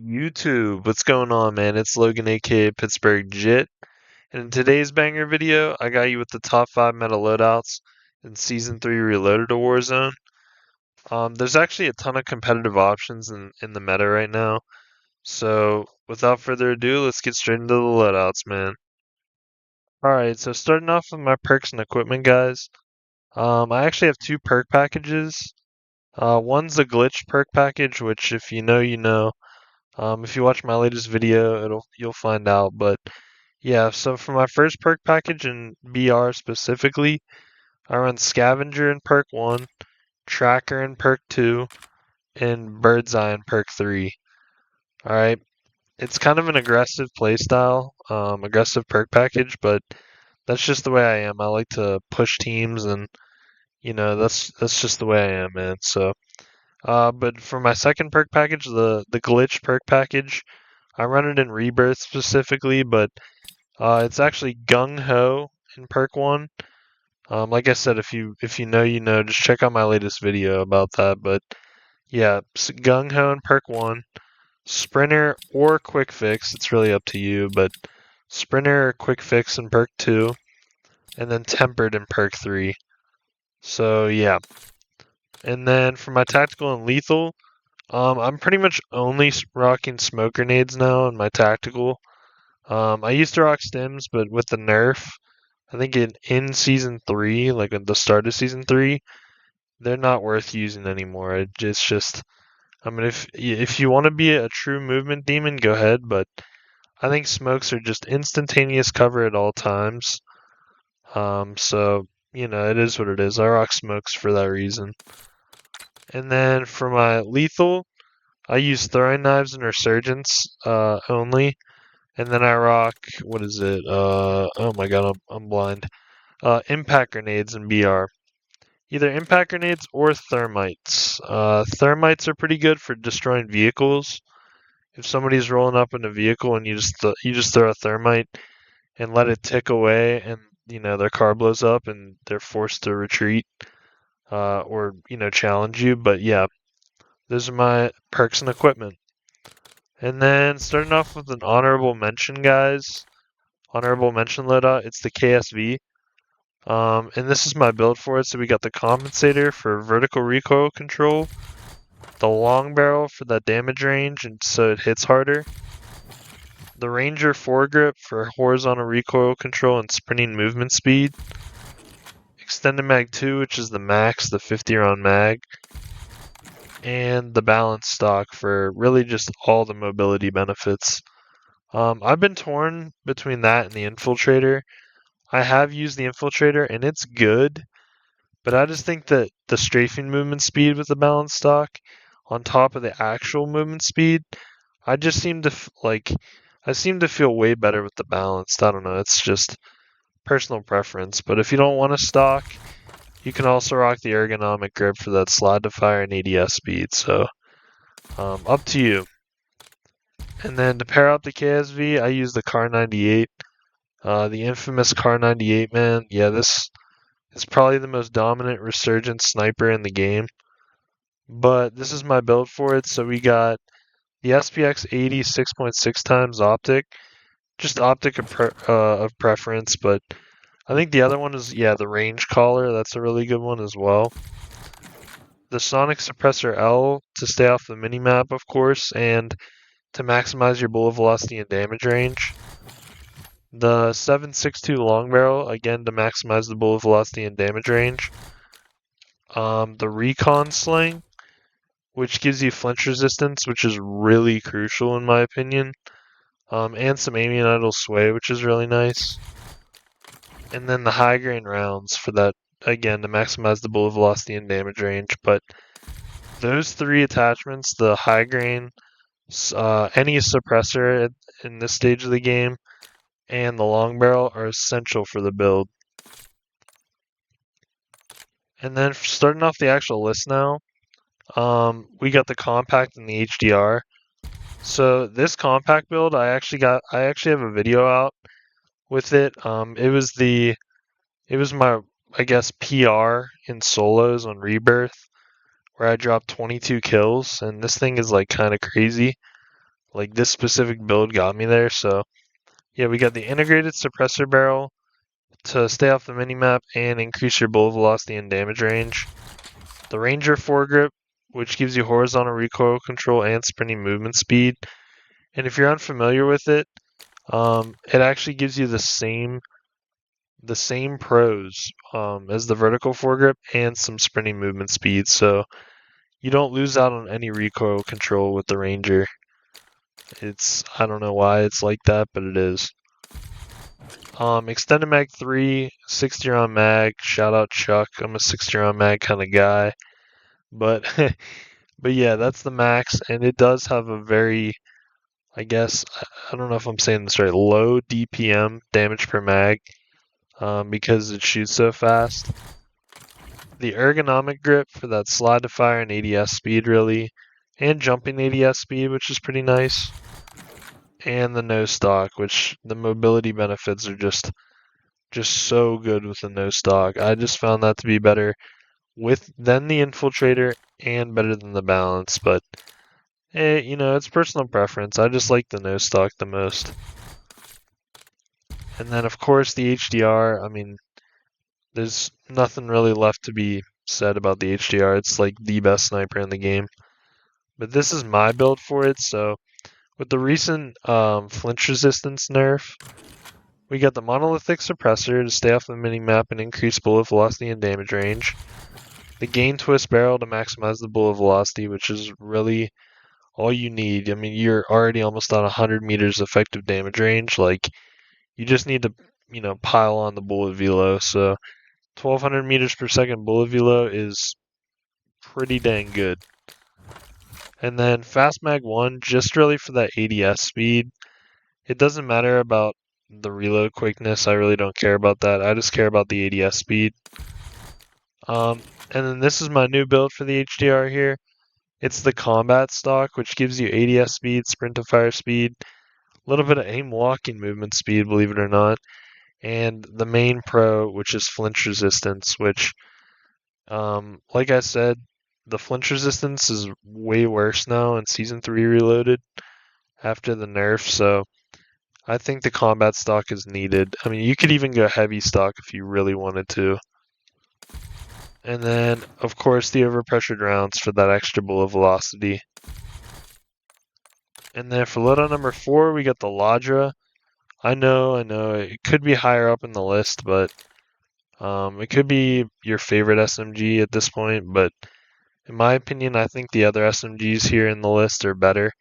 YouTube, what's going on, man? It's Logan, aka Pittsburgh Jit, and in today's banger video, I got you with the top 5 meta loadouts in Season 3 Reloaded to Warzone. There's actually a ton of competitive options in the meta right now, so without further ado, let's get straight into the loadouts, man. Alright, so starting off with my perks and equipment, guys. I actually have 2 perk packages. One's a glitch perk package, which if you know, you know. If you watch my latest video, you'll find out. But yeah, so for my first perk package in BR specifically, I run Scavenger in perk 1, Tracker in perk 2, and Bird's Eye in perk 3. Alright, it's kind of an aggressive playstyle, aggressive perk package, but that's just the way I am. I like to push teams, and that's just the way I am, man. So, but for my second perk package, the glitch perk package, I run it in Rebirth specifically, but it's actually Gung Ho in perk 1. Like I said, if you know, you know. Just check out my latest video about that. But yeah, Gung Ho in perk 1, Sprinter or Quick Fix. It's really up to you, but Sprinter or Quick Fix in perk 2, and then Tempered in perk 3. So yeah, and then for my tactical and lethal, I'm pretty much only rocking smoke grenades now in my tactical. I used to rock stims, but with the nerf, I think in Season 3, like at the start of Season 3, they're not worth using anymore. It's just, I mean, if you want to be a true movement demon, go ahead, but I think smokes are just instantaneous cover at all times. So, it is what it is. I rock smokes for that reason. And then for my lethal, I use throwing knives and resurgence only. And then I rock, what is it? Oh my god, I'm blind. Impact grenades in BR. Either impact grenades or thermites. Thermites are pretty good for destroying vehicles. If somebody's rolling up in a vehicle and you just throw a thermite and let it tick away, and their car blows up and they're forced to retreat, or challenge you. But yeah, those are my perks and equipment. And then starting off with an honorable mention, guys. Honorable mention loadout. It's the KSV. And this is my build for it. So we got the compensator for vertical recoil control, the long barrel for that damage range, and so it hits harder, the Ranger foregrip for horizontal recoil control and sprinting movement speed, extended mag 2, which is the max, the 50 round mag, and the balance stock for really just all the mobility benefits. I've been torn between that and the infiltrator. I have used the infiltrator and it's good, but I just think that the strafing movement speed with the balance stock on top of the actual movement speed, I just seem to I seem to feel way better with the balanced. I don't know, it's just personal preference. But if you don't want to stock, you can also rock the ergonomic grip for that slide to fire and ADS speed. So up to you. And then to pair out the KSV, I use the Kar 98, the infamous Kar 98, man. Yeah, this is probably the most dominant resurgence sniper in the game. But this is my build for it. So we got the SPX 80 6.6 times optic, just optic of preference. But I think the other one is, yeah, the range collar. That's a really good one as well. The sonic suppressor L to stay off the minimap, of course, and to maximize your bullet velocity and damage range. The 7.62 long barrel, again, to maximize the bullet velocity and damage range. The recon sling, which gives you flinch resistance, which is really crucial in my opinion. And some aiming and idle sway, which is really nice. And then the high grain rounds for that, again, to maximize the bullet velocity and damage range. But those 3 attachments, the high grain, any suppressor in this stage of the game, and the long barrel are essential for the build. And then starting off the actual list now, we got the compact and the HDR. So this compact build, I actually have a video out with it. It was my, I guess, PR in solos on Rebirth. where I dropped 22 kills, and this thing is like kind of crazy. Like this specific build got me there, so yeah, we got the integrated suppressor barrel to stay off the minimap and increase your bullet velocity and damage range. The Ranger foregrip, which gives you horizontal recoil control and sprinting movement speed. And if you're unfamiliar with it, it actually gives you the same pros as the vertical foregrip and some sprinting movement speed, so you don't lose out on any recoil control with the Ranger. I don't know why it's like that, but it is. Extended mag 3, 60 round mag. Shout out Chuck. I'm a 60 round mag kind of guy, but but yeah, that's the max, and it does have a very, I guess, I don't know if I'm saying this right, low DPM, damage per mag, because it shoots so fast. The ergonomic grip for that slide to fire and ADS speed, really, and jumping ADS speed, which is pretty nice. And the no stock, which the mobility benefits are just so good with the no stock. I just found that to be better than the infiltrator and better than the balance, but you know, it's personal preference. I just like the no stock the most. And then of course the HDR, I mean, there's nothing really left to be said about the HDR. It's like the best sniper in the game. But this is my build for it, so with the recent flinch resistance nerf, we got the monolithic suppressor to stay off the minimap and increase bullet velocity and damage range. The gain twist barrel to maximize the bullet velocity, which is really all you need. I mean, you're already almost on 100 meters effective damage range. Like, you just need to, you know, pile on the bullet velo. So 1200 meters per second bullet velo is pretty dang good. And then fast mag 1, just really for that ADS speed. It doesn't matter about the reload quickness. I really don't care about that. I just care about the ADS speed. And then this is my new build for the HDR here. It's the combat stock, which gives you ADS speed, sprint to fire speed, a little bit of aim walking movement speed, believe it or not, and the main pro, which is flinch resistance, which, like I said, the flinch resistance is way worse now in Season 3 Reloaded after the nerf, so I think the combat stock is needed. I mean, you could even go heavy stock if you really wanted to. And then, of course, the overpressured rounds for that extra bullet velocity. And then for loadout number 4, we got the Ladra. I know, it could be higher up in the list, but it could be your favorite SMG at this point, but in my opinion, I think the other SMGs here in the list are better,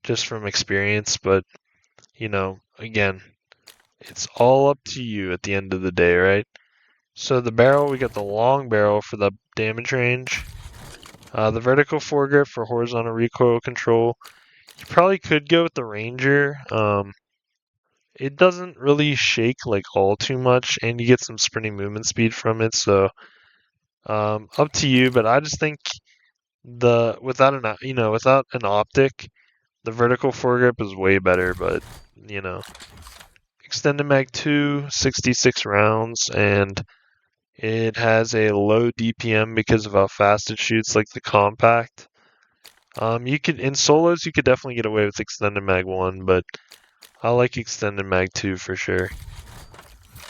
just from experience, but, you know, again, it's all up to you at the end of the day, right? So the barrel, we got the long barrel for the damage range, the vertical foregrip for horizontal recoil control. You probably could go with the Ranger. It doesn't really shake like all too much, and you get some sprinting movement speed from it, so up to you, but I just think without an optic, the vertical foregrip is way better, but you know. Extended mag 2, 66 rounds, and it has a low DPM because of how fast it shoots, like the compact. In solos you could definitely get away with extended mag 1, but I like extended mag 2 for sure.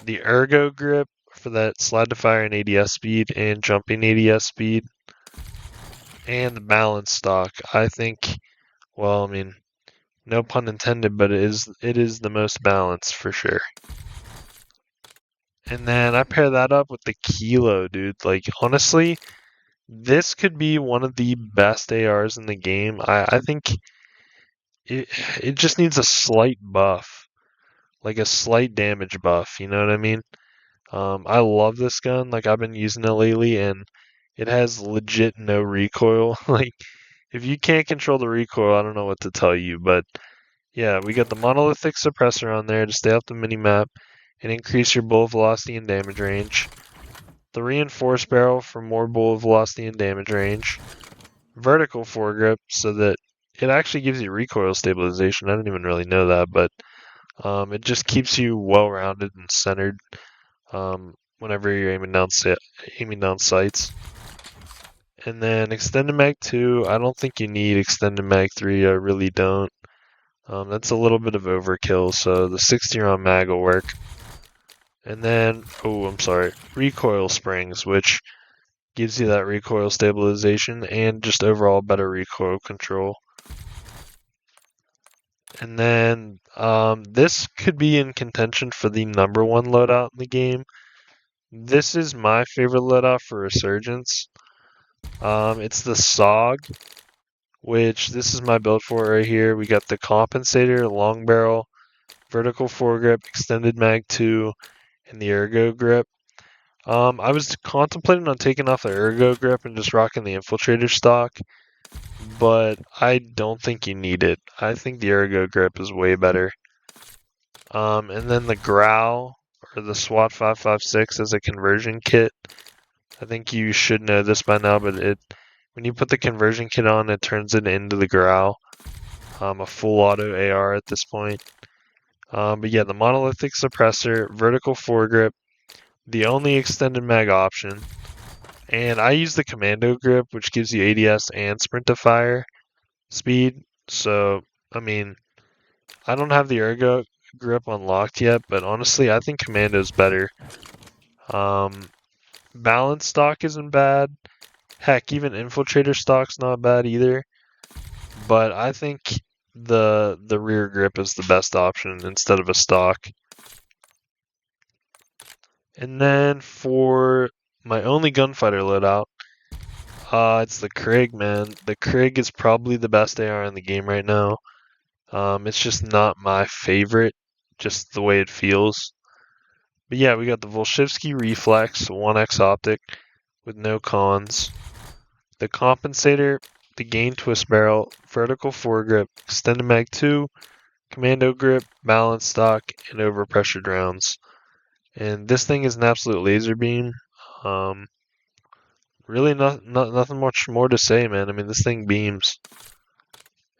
The ergo grip for that slide to fire and ADS speed and jumping ADS speed. And the balance stock. I think, well, I mean, no pun intended, but it is the most balanced for sure. And then I pair that up with the Kilo, dude. Like, honestly, this could be one of the best ARs in the game. I think it just needs a slight buff, like a slight damage buff, you know what I mean? I love this gun, like I've been using it lately, and it has legit no recoil. Like, if you can't control the recoil, I don't know what to tell you, but yeah, we got the monolithic suppressor on there to stay off the minimap and increase your bullet velocity and damage range. The reinforced barrel for more bullet velocity and damage range. Vertical foregrip so that it actually gives you recoil stabilization. I didn't even really know that, but it just keeps you well-rounded and centered whenever you're aiming down sights. And then Extended Mag 2, I don't think you need Extended Mag 3, I really don't. That's a little bit of overkill, so the 60 round mag will work. And then, recoil springs, which gives you that recoil stabilization and just overall better recoil control. And then this could be in contention for the #1 loadout in the game. This is my favorite loadout for Resurgence. It's the SOG, which this is my build for right here. We got the compensator, long barrel, vertical foregrip, extended mag 2, and the ergo grip. I was contemplating on taking off the ergo grip and just rocking the infiltrator stock, but I don't think you need it. I think the ergo grip is way better. And then the growl or the SWAT 556 is a conversion kit. I think you should know this by now, but when you put the conversion kit on, it turns it into the growl. A full auto AR at this point. But yeah, the monolithic suppressor, vertical foregrip, the only extended mag option. And I use the commando grip, which gives you ADS and sprint to fire speed. So, I mean, I don't have the ergo grip unlocked yet, but honestly, I think commando's better. Balance stock isn't bad. Heck, even infiltrator stock's not bad either. But I think the rear grip is the best option instead of a stock. And then for my only gunfighter loadout, it's the Krig, man. The Krig is probably the best AR in the game right now. It's just not my favorite, just the way it feels. But yeah, we got the Volshevsky Reflex 1x optic with no cons. The compensator, the gain twist barrel, vertical foregrip, extended mag 2, commando grip, balance stock, and overpressured rounds. And this thing is an absolute laser beam. Really nothing much more to say, man. I mean, this thing beams.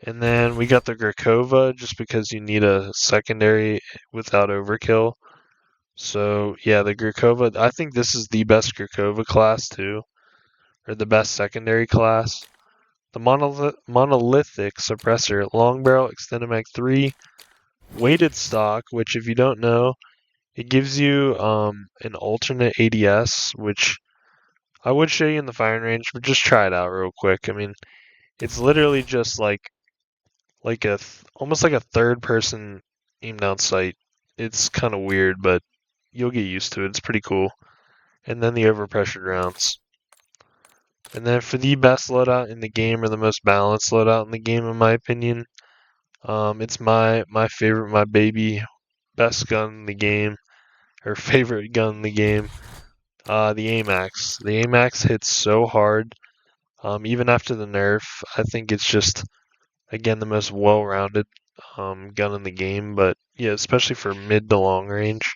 And then we got the Grakova, just because you need a secondary without overkill. So yeah, the Grakova, I think this is the best Grakova class too, or the best secondary class. The monolithic suppressor, long barrel, extended mag 3, weighted stock, which if you don't know, it gives you an alternate ADS, which I would show you in the firing range, but just try it out real quick. I mean, it's literally just like almost like a third person aim down sight. It's kind of weird, but you'll get used to it. It's pretty cool. And then the overpressured rounds. And then for the best loadout in the game, or the most balanced loadout in the game, in my opinion, it's my favorite, my baby, best gun in the game, or favorite gun in the game, the AMAX. The AMAX hits so hard, even after the nerf. I think it's just, again, the most well-rounded gun in the game, but yeah, especially for mid to long range.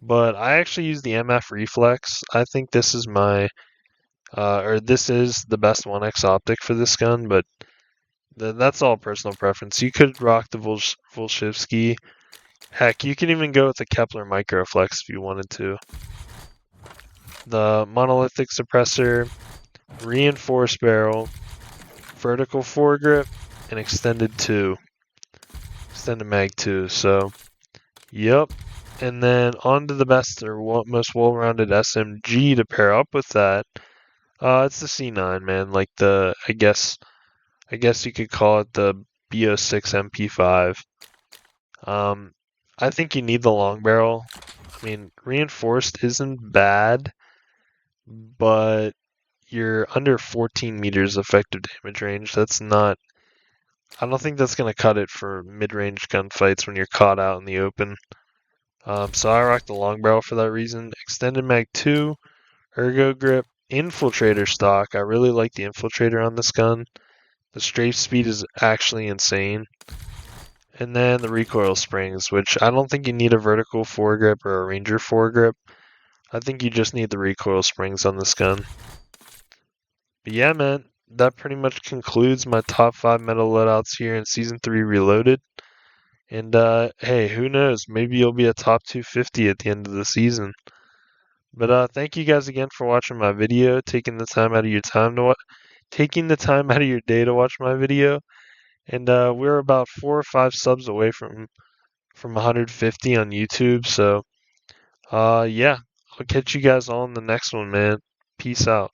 But I actually use the MF Reflex. I think this is this is the best 1x optic for this gun, but that's all personal preference. You could rock the Volshevsky. Heck, you can even go with the Kepler Microflex if you wanted to. The monolithic suppressor, reinforced barrel, vertical foregrip, and extended mag 2. So, yep. And then on to the best or most well-rounded SMG to pair up with that. It's the C9, man. Like I guess you could call it the BO6 MP5. I think you need the long barrel. I mean, reinforced isn't bad, but you're under 14 meters effective damage range. That's not. I don't think that's gonna cut it for mid-range gunfights when you're caught out in the open. So I rock the long barrel for that reason. Extended mag 2, ergo grip, infiltrator stock. I really like the infiltrator on this gun. The strafe speed is actually insane. And then the recoil springs, which I don't think you need a vertical foregrip or a ranger foregrip. I think you just need the recoil springs on this gun. But yeah, man, that pretty much concludes my top 5 meta loadouts here in Season 3 Reloaded. And hey, who knows? Maybe you'll be a top 250 at the end of the season. But thank you guys again for watching my video, taking the time out of your time to taking the time out of your day to watch my video. And we're about 4 or 5 subs away from 150 on YouTube. So yeah, I'll catch you guys on the next one, man. Peace out.